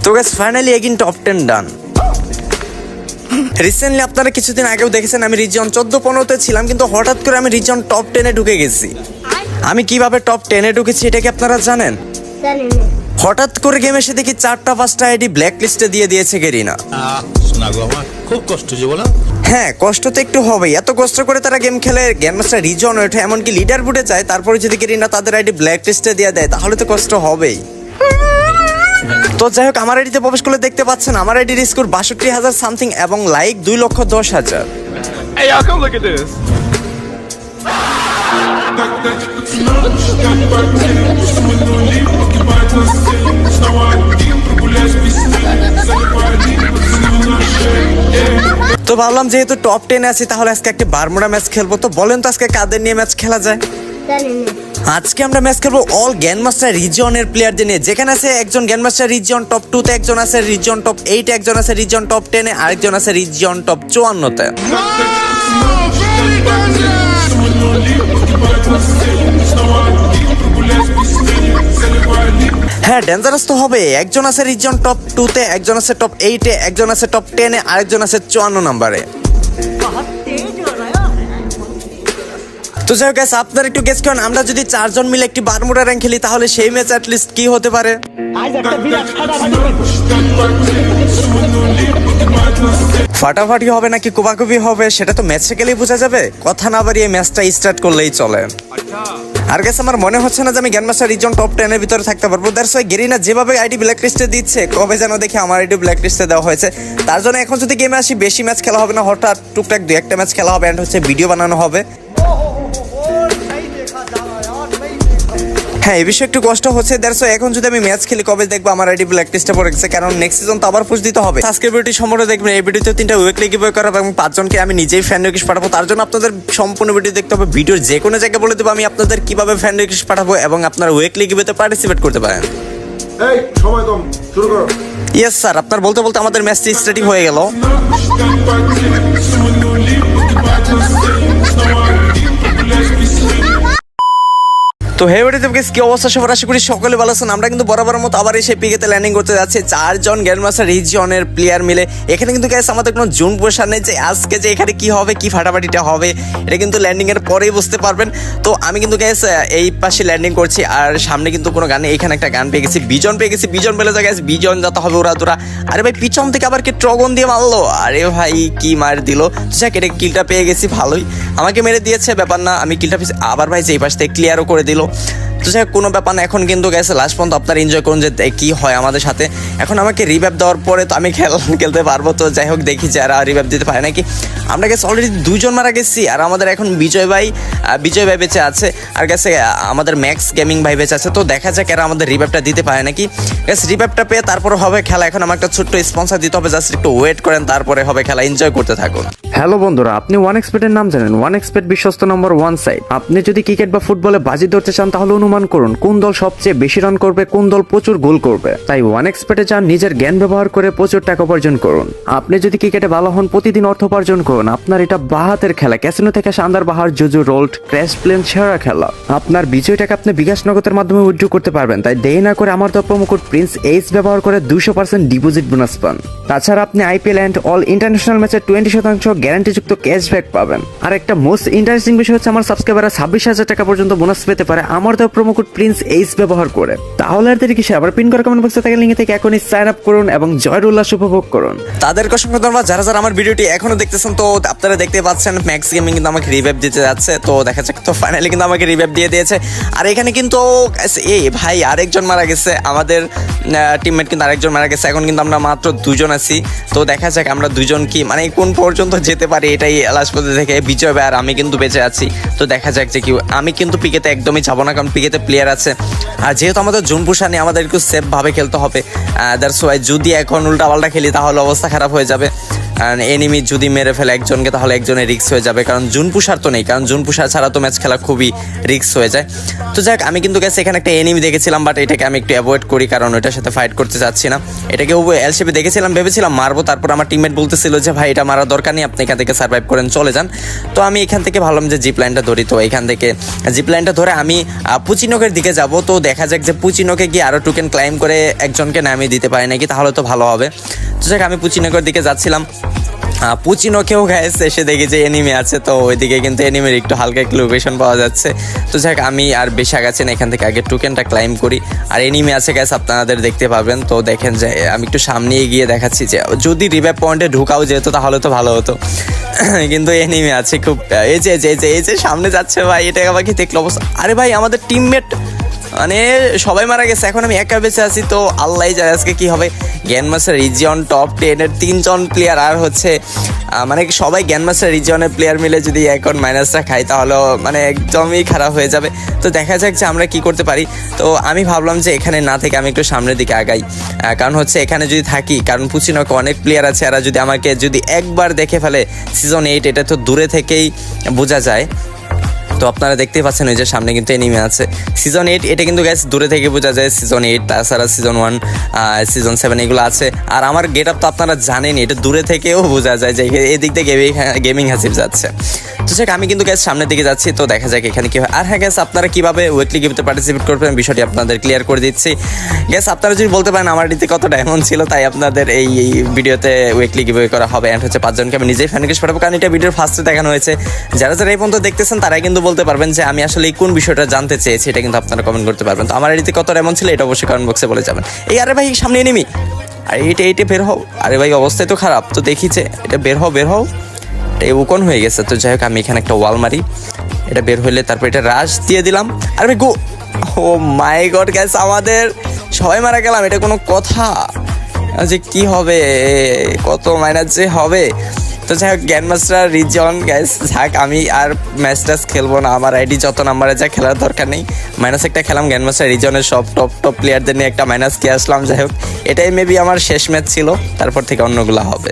তো guys finally এগিন top 10 ডান। Recently আপনারা কিছুদিন আগেও দেখেছেন আমি রিজন 14-15-তে ছিলাম, কিন্তু হঠাৎ করে আমি রিজন টপ 10-এ ঢুকে গেছি। আমি কিভাবে টপ 10-এ ঢুকেছি এটা কি আপনারা জানেন? হঠাৎ করে গেমে এসে দেখি 4টা-5টা আইডি ব্ল্যাক লিস্টে দিয়ে দিয়েছে গেরিনা। খুব কষ্ট যে বলো। হ্যাঁ, কষ্ট তো একটু হবেই। এত কষ্ট করে তারা গেম খেলে, গ্র্যান্ডমাস্টার রিজন ওঠে, এমনকি লিডার বুটে যায়, তারপরে যদি গেরিনা তাদের আইডি ব্ল্যাক লিস্টে দিয়ে দেয় তাহলে তো কষ্ট হবেই। তো যাই হোক, আমার আইডিতে প্রবেশ করলে দেখতে পাচ্ছেন আমার আইডির স্কোর 62,000 সামথিং এবং like 2,10,000। Hey y'all, come look at this. তো ভাবলাম যেহেতু টপ 10 আছি তাহলে আজকে একটা বারমুডা ম্যাচ খেলবো। তো বলেন তো আজকে কাদের নিয়ে ম্যাচ খেলা যায়? আজকে আমরা ম্যাচ খেলবো অল গ্র্যান্ডমাস্টার রিজিয়নের প্লেয়ারদের নিয়ে, যেখানে আছে একজন গ্র্যান্ডমাস্টার রিজিয়ন টপ 2-তে, একজন আছে রিজিয়ন টপ 8-এ, একজন আছে রিজিয়ন টপ 10-এ, আরেকজন আছে রিজিয়ন টপ 54-তে। হ্যাঁ, ডেঞ্জারাস তো হবে। একজন আছে রিজিয়ন টপ 2-তে, একজন আছে টপ 8-এ, একজন আছে টপ 10-এ, আরেকজন আছে 54 নম্বরে। তো যাই হোক গাইস, আপনারা একটু গেস করেন আমরা যদি 4 জন মিলে একটি বারমুডা র্যাঙ্ক খেলি তাহলে সেই ম্যাচ অ্যাটলিস্ট কি হতে পারে? ফাটাফাটি হবে নাকি কোবাকুবি হবে সেটা তো ম্যাচে গেলেই বোঝা যাবে। কথা না বাড়িয়ে ম্যাচটা স্টার্ট করলেই চলে। আর গাইস, আমার মনে হচ্ছে না যে আমি গ্র্যান্ডমাস্টার রিজন টপ 10 এর ভিতরে থাকতে পারবো। দ্যাটস ওয়াই গেরিনা যেভাবে আইডি ব্ল্যাক লিস্টে দিচ্ছে, কবে যেন দেখি আমার আইডি ব্ল্যাক লিস্টে দেওয়া হয়েছে। তার জন্য এখন যদি গেমে আসি বেশি ম্যাচ খেলা হবে না, হঠাৎ টুকটাক 2-1টা ম্যাচ খেলা হবে এন্ড হচ্ছে ভিডিও বানানো হবে। হ্যাঁ, এই বিষয়ে একটু কষ্ট হচ্ছে। দ্যাটস ওয়াই এখন যদি আমি ম্যাচ খেলি কবে দেখবো আমার আইডি ব্ল্যাক লিস্টে পড়ে গেছে, কারণ নেক্সট সিজন তো আবার পুশ দিতে হবে। আজকের ভিডিওটি সম্পূর্ণ দেখবেন। এই ভিডিওতে 3টা উইকলি গিভওয়ে করা এবং 5 জনকে আমি নিজেই ফ্যান রিকোয়েস্ট পাঠাবো। তার জন্য আপনাদের সম্পূর্ণ ভিডিও দেখতে হবে। ভিডিওর যে কোনো জায়গায় বলে দেবো আমি আপনাদের কিভাবে ফ্যান রিকোয়েস্ট পাঠাবো এবং আপনারা উইকলি গিভওয়েতে পার্টিসিপেট করতে পারেন। এই সময় কম, শুরু করো। ইয়েস স্যার, আপনার বলতে বলতে আমাদের ম্যাচটি স্টার্টিং হয়ে গেল। তো হে গাইস, কি অবস্থা সবার? আশা করি সকলে ভালো আছেন। আমরা কিন্তু বরাবরের মতো আবার এসে পিকেতে ল্যান্ডিং করতে যাচ্ছে 4 জন গ্র্যান্ডমাস্টার রিজিয়নের প্লেয়ার মিলে। এখানে কিন্তু গাইস আমাদের কোনো জুন পোষার নেই যে আজকে যে এখানে কি হবে, কি ফাটাফাটিটা হবে, এটা কিন্তু ল্যান্ডিং এর পরেই বুঝতে পারবেন। তো আমি কিন্তু গাইস এই পাশে ল্যান্ডিং করছি আর সামনে কিন্তু কোনো গান নেই। এখানে একটা গান পেয়ে গেছি, বিজন পেয়ে গেছি। বিজন পেলে তো গাইস বিজন যাতে হবে ওরা তোরা। আরে ভাই, পিছন থেকে আবার কি ট্রগন দিয়ে মারলো? আরে ভাই, কি মার দিল। যাক, এটা কিলটা পেয়ে গেছি, ভালোই আমাকে মেরে দিয়েছে, ব্যাপার না। আমি কিলটা পেয়েছি আবার ভাই, যে এই পাশ থেকে ক্লিয়ারও করে দিল। তো যাই কোনো ব্যাপার না। এখন কিন্তু গেছে লাস্ট পর্যন্ত আপনারা এনজয় করুন যে কি হয় আমাদের সাথে। এখন আমাকে রিভাইভ দেওয়ার পরে তো আমি খেলতে পারবো। তো যাই হোক, দেখি যারা রিভাইভ দিতে পারে নাকি। আমরা গেছে অলরেডি 2 জন মারা গেছি আর আমাদের এখন বিজয় ভাই বেঁচে আছে, আর গেছে আমাদের ম্যাক্স গেমিং ভাই বেঁচে আছে। তো দেখা যাক এরা আমাদের রিভাইভটা দিতে পারে নাকি। গেছে রিভাইভটা পেয়ে তারপরে হবে খেলা। এখন আমার একটা ছোট্ট স্পন্সর দিতে হবে, জাস্ট একটু ওয়েট করেন, তারপরে হবে খেলা। এনজয় করতে থাকুন। হ্যালো বন্ধুরা, আপনি ওয়ানএক্সপেটের নাম জানেন? ওয়ানএক্সপেট বিশ্বস্ত নম্বর 1 সাইট। আপনি যদি ক্রিকেট বা ফুটবলে বাজি ধরতে চান তাহলে অনুমান করুন কোন দল সবচেয়ে বেশি রান করবে, কোন দল প্রচুর গোল করবে। তাই ওয়ানএক্সপেটে যান, নিজের জ্ঞান ব্যবহার করে প্রচুর টাকা উপার্জন করুন। আপনি যদি ক্রিকেটে ভালো হন, প্রতিদিন অর্থ উপার্জন করুন। আপনার এটা বাহাতের খেলা। ক্যাসিনো থেকে শানদার বাহার, জুজু, রোল্ড, ক্র্যাশ প্লেন সেরা খেলা। আপনার বিজয় টাকা আপনি বিকাশ নগদের মাধ্যমে উইথড্র করতে পারবেন। তাই দেরি না করে আমার দেওয়া প্রোমো কোড প্রিন্স এইচ ব্যবহার করে 200% ডিপোজিট বোনাস পান। তাছাড়া আপনি আইপিএল অ্যান্ড অল ইন্টারন্যাশনাল ম্যাচে 20% গ্যারান্টিযুক্ত ক্যাশব্যাক পাবেন। আর একটা মোস্ট ইন্টারেস্টিং বিষয় হচ্ছে আমার সাবস্ক্রাইবাররা 26,000 টাকা পর্যন্ত বোনাস পেতে পারে আমার দেওয়া প্রোমো কোড প্রিন্স এইচ ব্যবহার করে। তাহলে আর দেরি কিসে? আবার পিন করা কমেন্ট বক্সে থাকা লিঙ্ক থেকে এখনই সাইন আপ করুন এবং জয়ের উল্লাস উপভোগ করুন। তাদেরকে অসংখ্য ধন্যবাদ যারা যারা আমার ভিডিওটি এখনো দেখতেছেন। তো আপনারা দেখতে পাচ্ছেন ম্যাক্স গেমিং কিন্তু আমাকে রিভাইভ দিতে যাচ্ছে। তো দেখা যাক, তো ফাইনালি কিন্তু আমাকে রিভাইভ দিয়ে দিয়েছে। আর এখানে কিন্তু এই ভাই আরেকজন মারা গেছে, আমাদের টিমমেট কিন্তু আরেকজন মারা গেছে। এখন কিন্তু আমরা মাত্র 2 জন আছি। তো দেখা যাক আমরা 2 জন কি মানে কোন পর্যন্ত যেতে পারি, এটাই লাস্ট পর্যন্ত থেকে বিজয় ভাই আর আমি কিন্তু বেঁচে আছি। তো দেখা যাক যে কি। আমি কিন্তু পিকেতে একদমই যাবো না, কারণ পিকেতে প্লেয়ার আছে। আর যেহেতু আমাদের জুন পুষা নেই, আমাদের একটু সেফ ভাবে খেলতে হবে। দ্যাটস ওয়াই যদি এখন উল্টা পাল্টা খেলি তাহলে অবস্থা খারাপ হয়ে যাবে। এনিমি যদি মেরে ফেলে একজনকে তাহলে একজনের রিস্ক হয়ে যাবে, কারণ জুন পুষার তো নেই, কারণ জুন পুষার ছাড়া তো ম্যাচ খেলা খুবই রিস্ক হয়ে যায়। তো যাক, আমি কিন্তু গেছে এখানে একটা এনিমি দেখেছিলাম, বাট এটাকে আমি একটু অ্যাভয়েড করি, কারণ ওইটার সাথে ফাইট করতে চাচ্ছি না। এটাকে এল শেপে দেখেছিলাম, ভেবেছিলাম মারবো, তারপর আমার টিমমেট বলতেছিল যে ভাই এটা মারার দরকার নেই, আপনি এখান থেকে সার্ভাইভ করেন চলে যান। তো আমি এখান থেকে ভাবলাম যে জিপ লাইনটা ধরি, তো এখান থেকে জিপ লাইনটা ধরে আমি পুচিনকের দিকে যাব। তো দেখা যাক যে পুচিনকে গিয়ে আরও টোকেন ক্লাইম করে একজনকে নামিয়ে দিতে পারি নাকি, তাহলে তো ভালো হবে। তো যাক, আমি পুচিনকের দিকে যাচ্ছিলাম, পুচিনকেও গ্যাস এসে দেখি যে এনিমি আছে, তো ওইদিকে কিন্তু এনিমির একটু হালকা একটু লোকেশন পাওয়া যাচ্ছে। তো যাক, আমি আর বেশি আগাচ্ছি না, এখান থেকে আগে টোকেনটা ক্লাইম করি। আর এনিমি আছে গ্যাস, আপনাদের দেখতে পাবেন। তো দেখেন যে আমি একটু সামনে গিয়ে দেখাচ্ছি যে যদি রিভাইভ পয়েন্টে ঢুকাও যেত তাহলে তো ভালো হতো, কিন্তু এনিমি আছে খুব। এই যে সামনে যাচ্ছে ভাই, এটা আমাকে দেখলো অবস্থা। আরে ভাই আমাদের টিমমেট মানে সবাই মারা গেছে, এখন আমি একা বেঁচে আছি। তো আল্লাহ জানে আজকে কি হবে। গ্র্যান্ডমাস্টার রিজিয়ন টপ 10-এর 3 জন প্লেয়ার আর হচ্ছে মানে সবাই গ্র্যান্ডমাস্টার রিজিয়নের প্লেয়ার মিলে যদি এখন মাইনাসটা খাই তাহলে মানে একদমই খারাপ হয়ে যাবে। তো দেখা যাক যে আমরা কি করতে পারি। তো আমি ভাবলাম যে এখানে না থেকে আমি একটু সামনের দিকে আগাই, কারণ হচ্ছে এখানে যদি থাকি, কারণ পুচিনকে অনেক প্লেয়ার আছে, আর যদি আমাকে যদি একবার দেখে ফেলে সিজন 8, এটা তো দূরে থেকেই বোঝা যায়। তো আপনারা দেখতেই পাচ্ছেন ওই যে সামনে কিন্তু এনিমি আছে। সিজন 8 এটা কিন্তু গ্যাস দূরে থেকে বোঝা যায়, সিজন 8 তাছাড়া সিজন 1 সিজন 7 এগুলো আছে। আর আমার গেট আপ তো আপনারা জানেনই, এটা দূরে থেকেও বোঝা যায় যে এদিক থেকে গেমিং হাসিব যাচ্ছে। তো সেটা আমি কিন্তু গ্যাস সামনের দিকে যাচ্ছি, তো দেখা যাক এখানে কি হয়। আর হ্যাঁ গ্যাস, আপনারা কীভাবে উইকলি গেমতে পার্টিসিপেট করবেন বিষয়টি আপনাদের ক্লিয়ার করে দিচ্ছি। গ্যাস আপনারা যদি বলতে পারেন আমার দিতে কত ডায়মন্ড ছিল, তাই আপনাদের এই ভিডিওতে উইকলি গিভওয়ে করা হবে। অ্যান্ড হচ্ছে 5 জনকে আমি নিজেই ফ্যান রিকোয়েস্ট পাঠাবো, কারণ এটা ভিডিওর ফার্স্টে দেখানো হয়েছে। যারা যারা এই পর্যন্ত দেখতেছেন তারাই কিন্তু বলতে পারবেন যে আমি আসলে কোন বিষয়টা জানতে চেয়েছি, এটা কিন্তু আপনারা কমেন্ট করতে পারবেন। তো আমার এদিকে কত ডায়মন্ড ছিল এটা অবশ্যই কমেন্ট বক্সে বলে যাবেন। এই আরে ভাই সামনে এনিমি, আর এইটা বের হও। আরে ভাই অবস্থায় তো খারাপ, তো দেখিছে এটা বের হও এটা উকন হয়ে গেছে। তো যাই হোক, আমি এখানে একটা ওয়াল মারি, এটা বের হইলে তারপর এটা রাশ দিয়ে দিলাম। আর ভাই গো, ও মাই গড গ্যাস, আমাদের সবাই মারা গেলাম, এটা কোনো কথা যে কি হবে, কত মাইনাস যে হবে। তো যাই হোক, গ্র্যান্ডমাস্টার রিজন গ্যাস যাক, আমি আর ম্যাচ খেলবো না, আমার আইডি যত নাম্বারে যা খেলার দরকার নেই। মাইনাস একটা খেলাম গ্র্যান্ডমাস্টার রিজনের সব টপ প্লেয়ারদের নিয়ে একটা মাইনাস কে আসলাম। যাই হোক, এটাই মেবি আমার শেষ ম্যাচ ছিল, তারপর থেকে অন্যগুলো হবে।